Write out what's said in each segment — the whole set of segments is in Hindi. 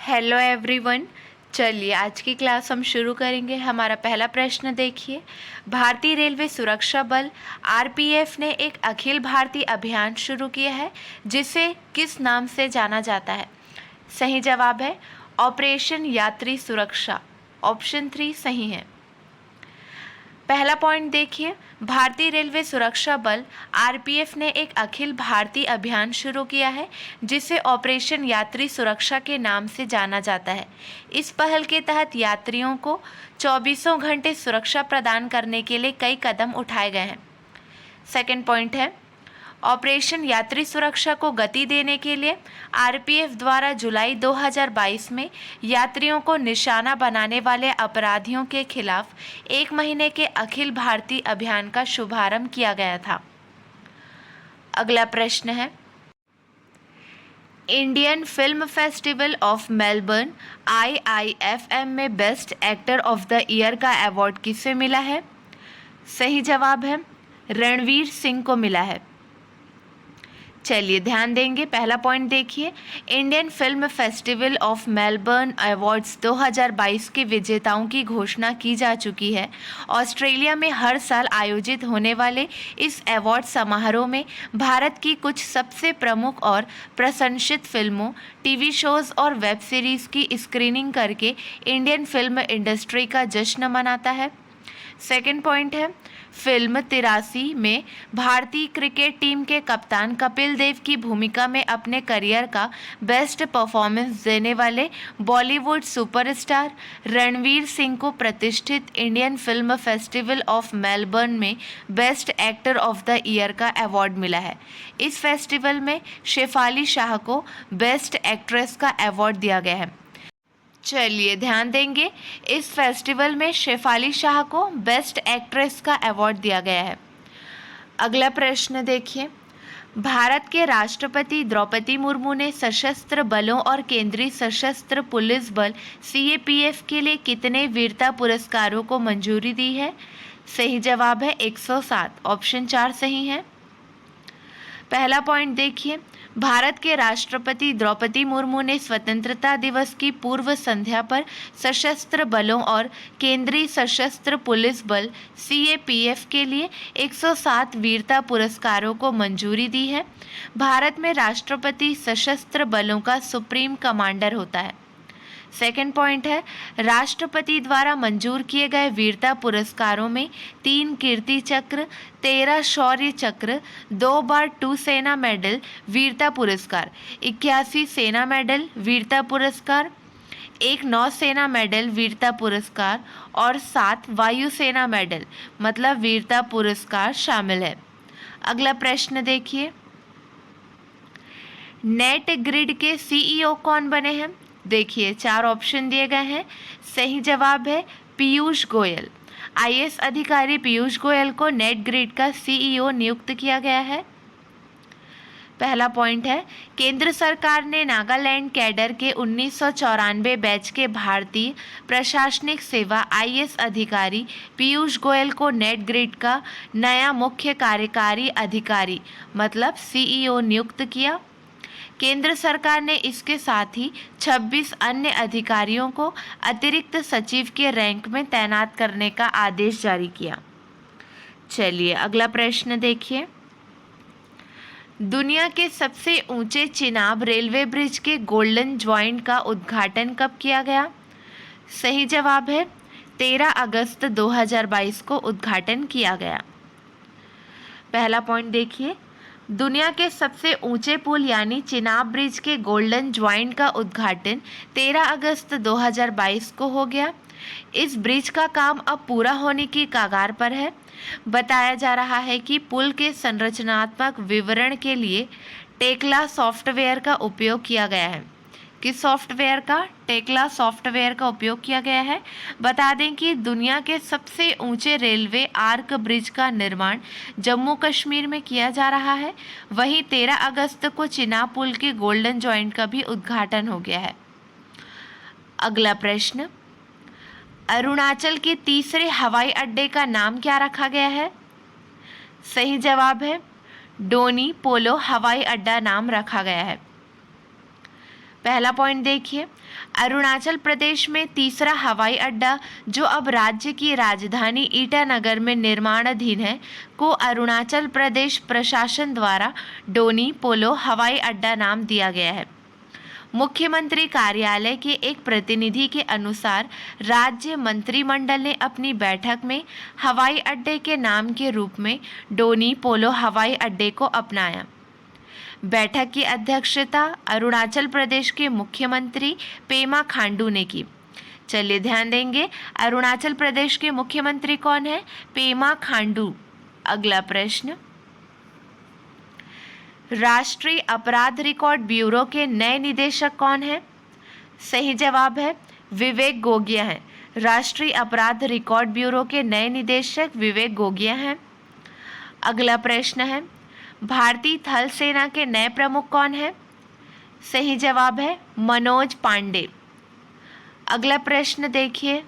Hello everyone. चलिए आज की क्लास हम शुरू करेंगे। हमारा पहला प्रश्न देखिए, भारतीय रेलवे सुरक्षा बल आरपीएफ ने एक अखिल भारतीय अभियान शुरू किया है जिसे किस नाम से जाना जाता है? सही जवाब है ऑपरेशन यात्री सुरक्षा। ऑप्शन 3 सही है। पहला पॉइंट देखिए, भारतीय रेलवे सुरक्षा बल आरपीएफ ने एक अखिल भारतीय अभियान शुरू किया है जिसे ऑपरेशन यात्री सुरक्षा के नाम से जाना जाता है। इस पहल के तहत यात्रियों को 24 घंटे सुरक्षा प्रदान करने के लिए कई कदम उठाए गए हैं। सेकंड पॉइंट है, ऑपरेशन यात्री सुरक्षा को गति देने के लिए आरपीएफ द्वारा जुलाई 2022 में यात्रियों को निशाना बनाने वाले अपराधियों के खिलाफ 1 महीने के अखिल भारतीय अभियान का शुभारंभ किया गया था। अगला प्रश्न है, Indian film festival of Melbourne IIFM में best actor of the year का अवार्ड किसे मिला है? सही जवाब है रणवीर सिंह को मिला है। चलिए ध्यान देंगे। पहला पॉइंट देखिए, Indian film festival of Melbourne awards 2022 के विजेताओं की घोषणा की जा चुकी है। ऑस्ट्रेलिया में हर साल आयोजित होने वाले इस अवार्ड समारोह में भारत की कुछ सबसे प्रमुख और प्रशंसित फिल्मों, टीवी शोज़ और वेब सीरीज़ की स्क्रीनिंग करके इंडियन फिल्म इंडस्ट्री का जश्न मनाता है। सेकेंड पॉइंट है, फिल्म 83 में भारतीय क्रिकेट टीम के कप्तान कपिल देव की भूमिका में अपने करियर का बेस्ट परफॉर्मेंस देने वाले बॉलीवुड सुपरस्टार रणवीर सिंह को प्रतिष्ठित Indian film festival of Melbourne में best actor of the year का अवार्ड मिला है। इस फेस्टिवल में शेफाली शाह को बेस्ट एक्ट्रेस का अवार्ड दिया गया है। चलिए ध्यान देंगे, इस फेस्टिवल में शेफाली शाह को बेस्ट एक्ट्रेस का अवार्ड दिया गया है। अगला प्रश्न देखिए, भारत के राष्ट्रपति द्रौपदी मुर्मू ने सशस्त्र बलों और केंद्रीय सशस्त्र पुलिस बल CAPF के लिए कितने वीरता पुरस्कारों को मंजूरी दी है? सही जवाब है 107। ऑप्शन 4 सही है। पहला पॉइंट देखिए, भारत के राष्ट्रपति द्रौपदी मुर्मू ने स्वतंत्रता दिवस की पूर्व संध्या पर सशस्त्र बलों और केंद्रीय सशस्त्र पुलिस बल CAPF के लिए 107 वीरता पुरस्कारों को मंजूरी दी है। भारत में राष्ट्रपति सशस्त्र बलों का सुप्रीम कमांडर होता है। सेकेंड पॉइंट है, राष्ट्रपति द्वारा मंजूर किए गए वीरता पुरस्कारों में 3 कीर्ति चक्र, 13 शौर्य चक्र, 2 बार 2 सेना मेडल वीरता पुरस्कार, 81 सेना मेडल वीरता पुरस्कार, 1 नौसेना मेडल वीरता पुरस्कार और 7 वायुसेना मेडल मतलब वीरता पुरस्कार शामिल है। अगला प्रश्न देखिए, नेट ग्रिड के CEO कौन बने हैं? देखिए 4 ऑप्शन दिए गए हैं। सही जवाब है पीयूष गोयल। IAS अधिकारी पीयूष गोयल को नेट ग्रिड का CEO नियुक्त किया गया है। पहला पॉइंट है, केंद्र सरकार ने नागालैंड कैडर के 1994 बैच के भारतीय प्रशासनिक सेवा IAS अधिकारी पीयूष गोयल को नेट ग्रिड का नया मुख्य कार्यकारी अधिकारी मतलब CEO नियुक्त किया। केंद्र सरकार ने इसके साथ ही 26 अन्य अधिकारियों को अतिरिक्त सचिव के रैंक में तैनात करने का आदेश जारी किया। चलिए अगला प्रश्न देखिए, दुनिया के सबसे ऊंचे चिनाब रेलवे ब्रिज के गोल्डन ज्वाइंट का उद्घाटन कब किया गया? सही जवाब है 13 अगस्त 2022 को उद्घाटन किया गया। पहला पॉइंट देखिए, दुनिया के सबसे ऊंचे पुल यानी चिनाब ब्रिज के गोल्डन ज्वाइंट का उद्घाटन 13 अगस्त 2022 को हो गया। इस ब्रिज का काम अब पूरा होने की कगार पर है। बताया जा रहा है कि पुल के संरचनात्मक विवरण के लिए टेक्ला सॉफ्टवेयर का उपयोग किया गया है। किस सॉफ्टवेयर का? टेक्ला सॉफ्टवेयर का उपयोग किया गया है। बता दें कि दुनिया के सबसे ऊंचे रेलवे आर्क ब्रिज का निर्माण जम्मू कश्मीर में किया जा रहा है। वहीं 13 अगस्त को चिनाब पुल के गोल्डन जॉइंट का भी उद्घाटन हो गया है। अगला प्रश्न, अरुणाचल के तीसरे हवाई अड्डे का नाम क्या रखा गया है? सही जवाब है डोनी पोलो हवाई अड्डा नाम रखा गया है। पहला पॉइंट देखिए, अरुणाचल प्रदेश में तीसरा हवाई अड्डा जो अब राज्य की राजधानी ईटानगर में निर्माणाधीन है को अरुणाचल प्रदेश प्रशासन द्वारा डोनी पोलो हवाई अड्डा नाम दिया गया है। मुख्यमंत्री कार्यालय के एक प्रतिनिधि के अनुसार राज्य मंत्रिमंडल ने अपनी बैठक में हवाई अड्डे के नाम के रूप में डोनी पोलो हवाई अड्डे को अपनाया। बैठक की अध्यक्षता अरुणाचल प्रदेश के मुख्यमंत्री पेमा खांडू ने की। चलिए ध्यान देंगे, अरुणाचल प्रदेश के मुख्यमंत्री कौन है? पेमा खांडू। अगला प्रश्न, राष्ट्रीय अपराध रिकॉर्ड ब्यूरो के नए निदेशक कौन है? सही जवाब है विवेक गोगिया है। राष्ट्रीय अपराध रिकॉर्ड ब्यूरो के नए निदेशक विवेक गोगिया हैं। अगला प्रश्न है, भारतीय थल सेना के नए प्रमुख कौन है? सही जवाब है मनोज पांडे। अगला प्रश्न देखिए,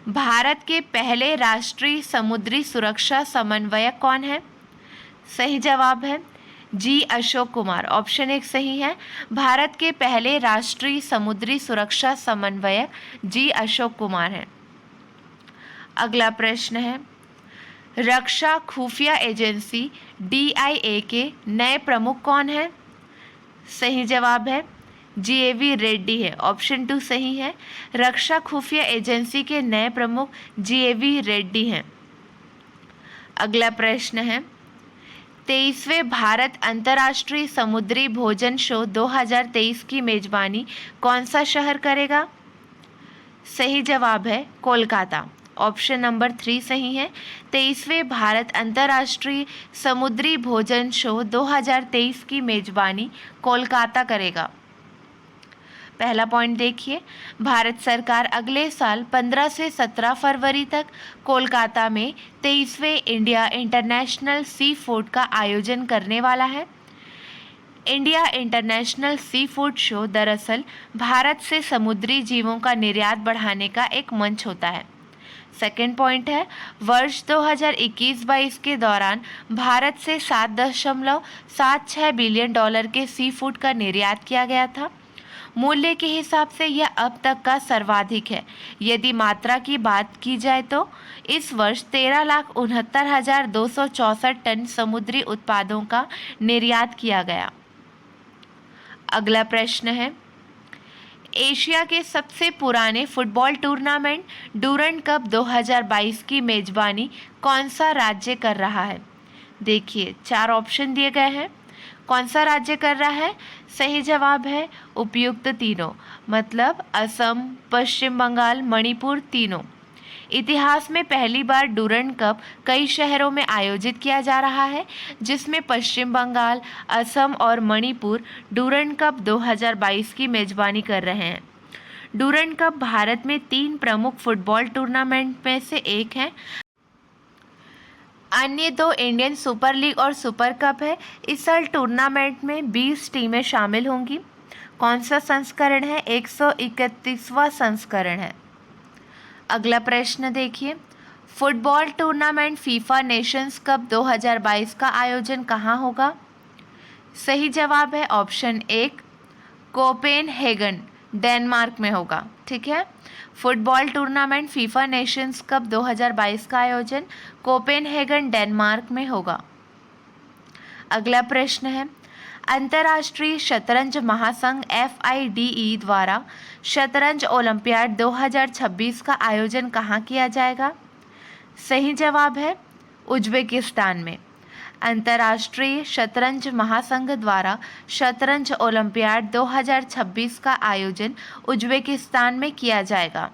भारत के पहले राष्ट्रीय समुद्री सुरक्षा समन्वयक कौन है? सही जवाब है जी अशोक कुमार। ऑप्शन 1 सही है, भारत के पहले राष्ट्रीय समुद्री सुरक्षा समन्वयक जी अशोक कुमार हैं। अगला प्रश्न है, रक्षा खुफिया एजेंसी DIA के नए प्रमुख कौन है? सही जवाब है GAV रेड्डी है। ऑप्शन 2 सही है, रक्षा खुफिया एजेंसी के नए प्रमुख GAV रेड्डी हैं। अगला प्रश्न है, 23वें भारत अंतर्राष्ट्रीय समुद्री भोजन शो 2023 की मेजबानी कौन सा शहर करेगा? सही जवाब है कोलकाता। ऑप्शन नंबर 3 सही है, 23वें भारत अंतर्राष्ट्रीय समुद्री भोजन शो 2023 की मेजबानी कोलकाता करेगा। पहला पॉइंट देखिए, भारत सरकार अगले साल 15 से 17 फरवरी तक कोलकाता में 23वें इंडिया इंटरनेशनल सी फूड का आयोजन करने वाला है। India international sea food show दरअसल भारत से समुद्री जीवों का निर्यात बढ़ाने का एक मंच होता है। सेकेंड पॉइंट है, वर्ष 2021-22 के दौरान भारत से $7.76 बिलियन के सी फूड का निर्यात किया गया था। मूल्य के हिसाब से यह अब तक का सर्वाधिक है। यदि मात्रा की बात की जाए तो इस वर्ष 13,69,264 टन समुद्री उत्पादों का निर्यात किया गया। अगला प्रश्न है, एशिया के सबसे पुराने फुटबॉल टूर्नामेंट डूरंड कप 2022 की मेजबानी कौन सा राज्य कर रहा है? देखिए 4 ऑप्शन दिए गए हैं, कौन सा राज्य कर रहा है? सही जवाब है उपयुक्त तीनों, मतलब असम, पश्चिम बंगाल, मणिपुर तीनों। इतिहास में पहली बार डूरंड कप कई शहरों में आयोजित किया जा रहा है, जिसमें पश्चिम बंगाल, असम और मणिपुर डूरंड कप 2022 की मेजबानी कर रहे हैं। डूरंड कप भारत में 3 प्रमुख फुटबॉल टूर्नामेंट में से एक है। अन्य 2 इंडियन सुपर लीग और सुपर कप है। इस साल टूर्नामेंट में 20 टीमें शामिल होंगी। कौन सा संस्करण है? 131वां संस्करण है। अगला प्रश्न देखिए, football tournament FIFA Nations cup 2022 का आयोजन कहाँ होगा? सही जवाब है ऑप्शन 1 कोपेनहेगन, डेनमार्क में होगा। ठीक है, football tournament FIFA Nations cup 2022 का आयोजन कोपेनहेगन, डेनमार्क में होगा। अगला प्रश्न है, अंतर्राष्ट्रीय शतरंज महासंघ FIDE द्वारा शतरंज ओलंपियाड 2026 का आयोजन कहाँ किया जाएगा? सही जवाब है उज्बेकिस्तान में। अंतर्राष्ट्रीय शतरंज महासंघ द्वारा शतरंज ओलंपियाड 2026 का आयोजन उज्बेकिस्तान में किया जाएगा।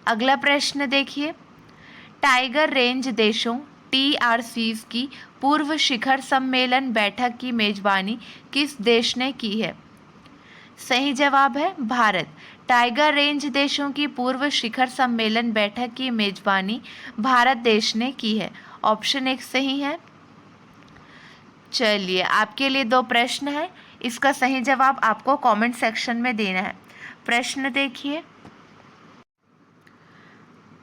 अगला प्रश्न देखिए, टाइगर रेंज देशों TRCs की पूर्व शिखर सम्मेलन बैठक की मेजबानी किस देश ने की है? सही जवाब है भारत। टाइगर रेंज देशों की पूर्व शिखर सम्मेलन बैठक की मेजबानी भारत देश ने की है। ऑप्शन 1 सही है। चलिए आपके लिए 2 प्रश्न है, इसका सही जवाब आपको कमेंट सेक्शन में देना है। प्रश्न देखिए,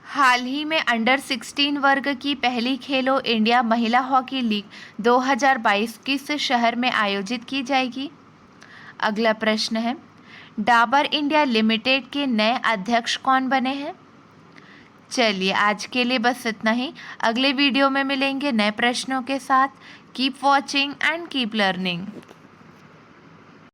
हाल ही में अंडर 16 वर्ग की पहली खेलो इंडिया महिला हॉकी लीग 2022 किस शहर में आयोजित की जाएगी? अगला प्रश्न है, डाबर इंडिया लिमिटेड के नए अध्यक्ष कौन बने हैं? चलिए आज के लिए बस इतना ही। अगले वीडियो में मिलेंगे नए प्रश्नों के साथ। Keep watching and keep learning.